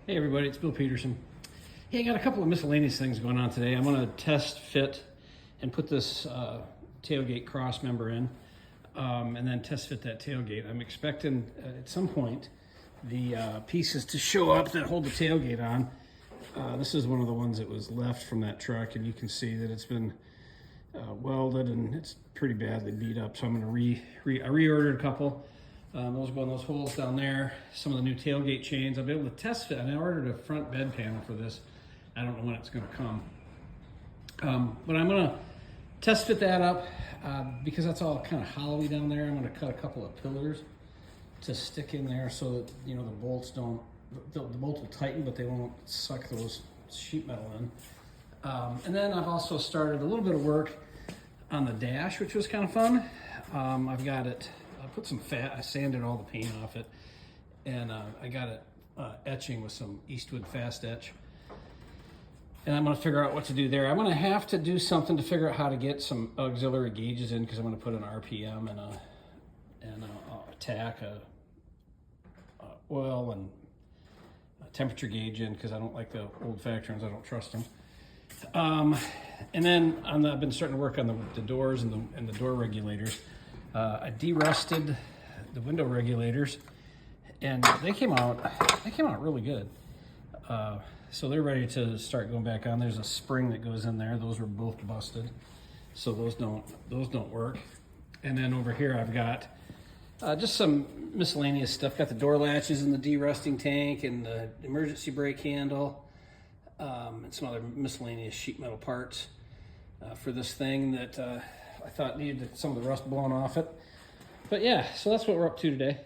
Hey everybody, it's Bill Peterson. Hey, I got a couple of miscellaneous things going on today. I'm going to test fit and put this tailgate cross member in and then test fit that tailgate. I'm expecting at some point the pieces to show up that hold the tailgate on. This is one of the ones that was left from that truck, and you can see that it's been welded and it's pretty badly beat up. So I'm going to I reordered a couple. Those go in those holes down there. Some of the new tailgate chains. I'll be able to test fit. And I ordered a front bed panel for this. I don't know when it's going to come. But I'm going to test fit that up because that's all kind of hollowy down there. I'm going to cut a couple of pillars to stick in there so that, you know, the bolts don't, the bolts will tighten, but they won't suck those sheet metal in. And then I've also started a little bit of work on the dash, which was kind of fun. I've got it, I put some fat, I sanded all the paint off it, and I got it etching with some Eastwood fast etch. And I'm going to figure out what to do there. I'm going to have to do something to figure out how to get some auxiliary gauges in, because I'm going to put an RPM and a tack, a oil and a temperature gauge in, because I don't like the old factory ones. I don't trust them. And then I've been starting to work on the doors and the door regulators. I de-rusted the window regulators, and they came out really good. So they're ready to start going back on. There's a spring that goes in there. Those were both busted, so those don't work. And then over here I've got just some miscellaneous stuff. Got the door latches and the de-rusting tank and the emergency brake handle, and some other miscellaneous sheet metal parts for this thing that I thought needed some of the rust blown off it. But yeah, so that's what we're up to today.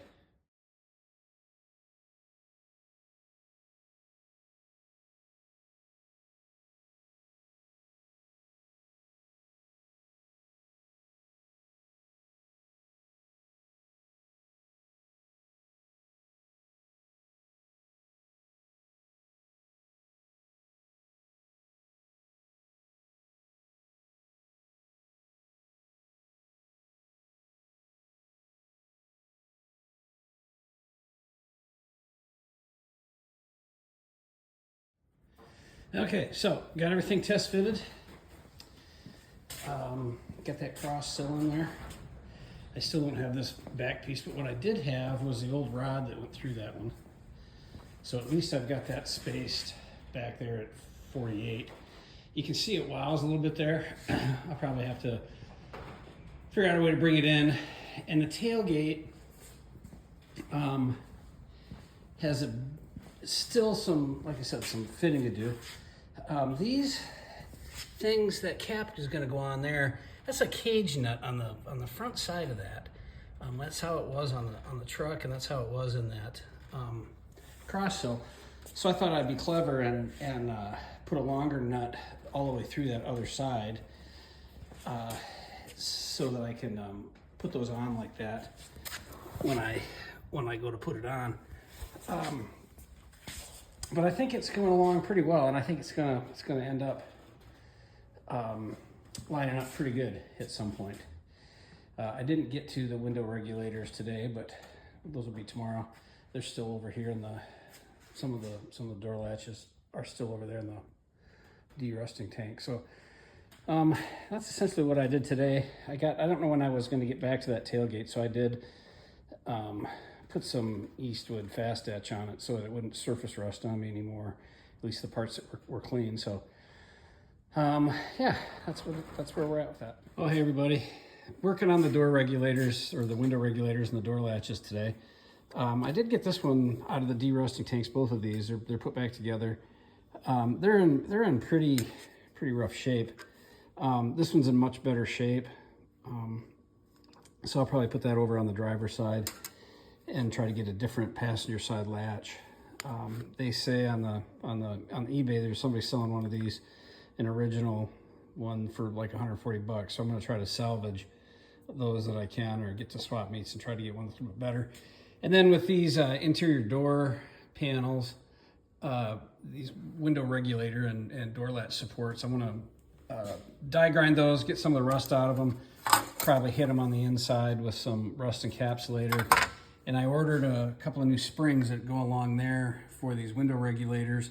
Okay, so got everything test fitted. Got that cross still in there. I still don't have this back piece, but what I did have was the old rod that went through that one. So at least I've got that spaced back there at 48. You can see it wows a little bit there. I'll probably have to figure out a way to bring it in. And the tailgate has still some, like I said, some fitting to do. These things, that cap is going to go on there. That's a cage nut on the front side of that. That's how it was on the truck, and that's how it was in that cross sill. So I thought I'd be clever and put a longer nut all the way through that other side, so that I can put those on like that when I go to put it on. But I think it's going along pretty well, and I think it's gonna end up lining up pretty good at some point. I didn't get to the window regulators today, but those will be tomorrow. They're still over here in some of the door latches are still over there in the de-rusting tank. So that's essentially what I did today. I don't know when I was going to get back to that tailgate, so I did put some Eastwood fast etch on it so that it wouldn't surface rust on me anymore, at least the parts that were clean. So yeah, that's where we're at with that. Oh, hey everybody, working on the door regulators, or the window regulators and the door latches today. I did get this one out of the de-rusting tanks. Both of these they're put back together. They're in pretty rough shape. This one's in much better shape, so I'll probably put that over on the driver's side and try to get a different passenger side latch. They say on eBay there's somebody selling one of these, an original one, for like 140 bucks. So I'm going to try to salvage those that I can, or get to swap meets and try to get one that's a bit better. And then with these interior door panels, these window regulator and door latch supports, I'm going to die grind those, get some of the rust out of them, probably hit them on the inside with some rust encapsulator, And I ordered a couple of new springs that go along there for these window regulators.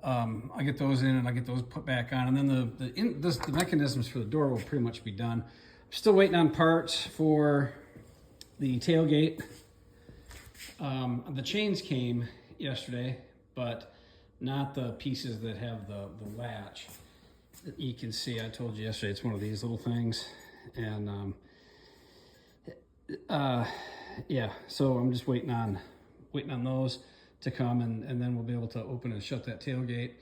I'll get those in and I'll get those put back on. And then the mechanisms for the door will pretty much be done. I'm still waiting on parts for the tailgate. The chains came yesterday, but not the pieces that have the latch. You can see, I told you yesterday, it's one of these little things. And yeah, so I'm just waiting on those to come, and then we'll be able to open and shut that tailgate.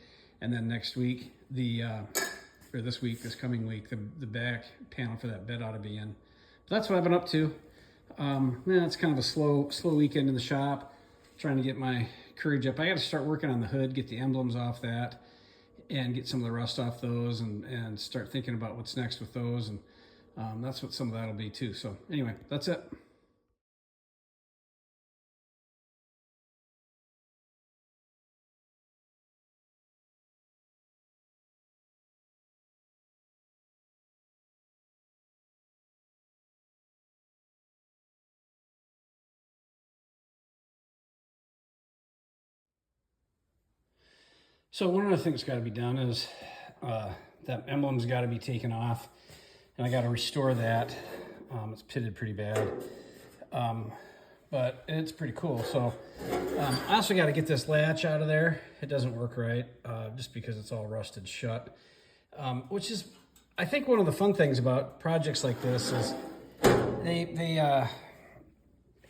And then next week, or this coming week, the back panel for that bed ought to be in. But that's what I've been up to. It's kind of a slow weekend in the shop, trying to get my courage up. I got to start working on the hood, get the emblems off that, and get some of the rust off those, and start thinking about what's next with those. And that's what some of that'll be too. So anyway, that's it. So one of the things that's got to be done is that emblem's got to be taken off, and I got to restore that. It's pitted pretty bad, but it's pretty cool. So I also got to get this latch out of there. It doesn't work right, just because it's all rusted shut, which is, I think, one of the fun things about projects like this is they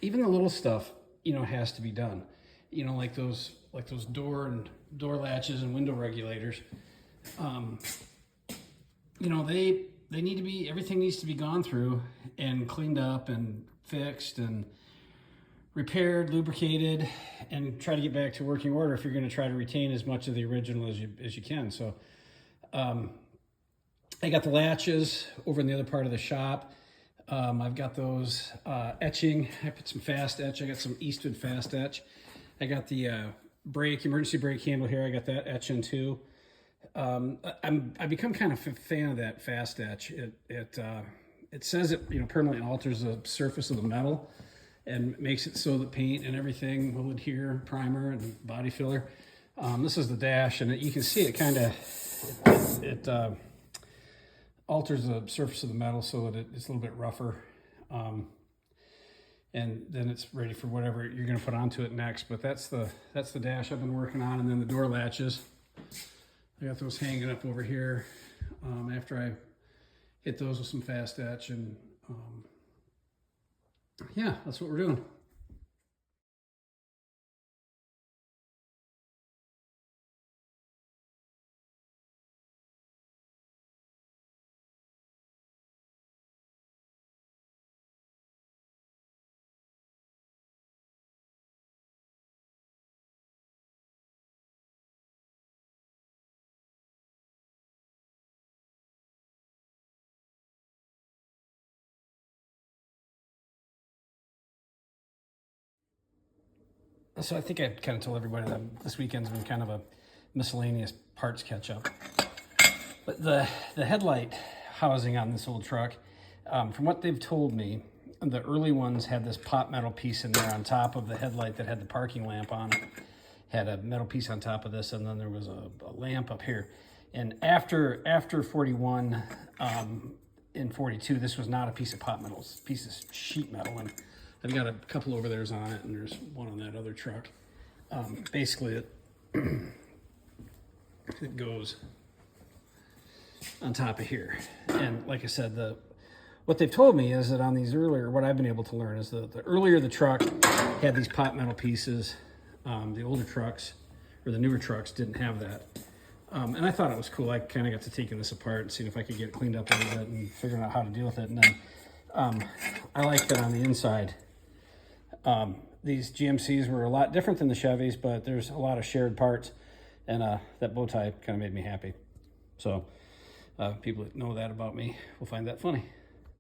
even the little stuff, has to be done. Like those door latches and window regulators. They need to be, everything needs to be gone through and cleaned up and fixed and repaired, lubricated, and try to get back to working order if you're going to try to retain as much of the original as you can. So I got the latches over in the other part of the shop. I've got those etching. I put some fast etch. I got some Eastwood fast etch. I got the emergency brake handle here. I got that etching too. I've become kind of a fan of that fast etch. It says it permanently alters the surface of the metal and makes it so that paint and everything will adhere, primer and body filler. This is the dash, and you can see it kind of alters the surface of the metal so that it's a little bit rougher. And then it's ready for whatever you're going to put onto it next. But that's the dash I've been working on, and then the door latches. I got those hanging up over here after I hit those with some fast etch, and yeah, that's what we're doing. So I think I kind of told everybody that this weekend's been kind of a miscellaneous parts catch up. But the headlight housing on this old truck, from what they've told me, the early ones had this pot metal piece in there on top of the headlight that had the parking lamp on it. Had a metal piece on top of this, and then there was a lamp up here. And after 41 and 42, this was not a piece of pot metal, it's a piece of sheet metal. And I've got a couple over there's on it, and there's one on that other truck. Basically, it goes on top of here. And like I said, what they've told me is that on these earlier, what I've been able to learn is the earlier the truck had these pot metal pieces, the older trucks, or the newer trucks, didn't have that. And I thought it was cool. I kind of got to taking this apart and seeing if I could get it cleaned up a little bit and figuring out how to deal with it. And then I like that on the inside. These GMCs were a lot different than the Chevys, but there's a lot of shared parts, and that bow tie kind of made me happy. So people that know that about me will find that funny.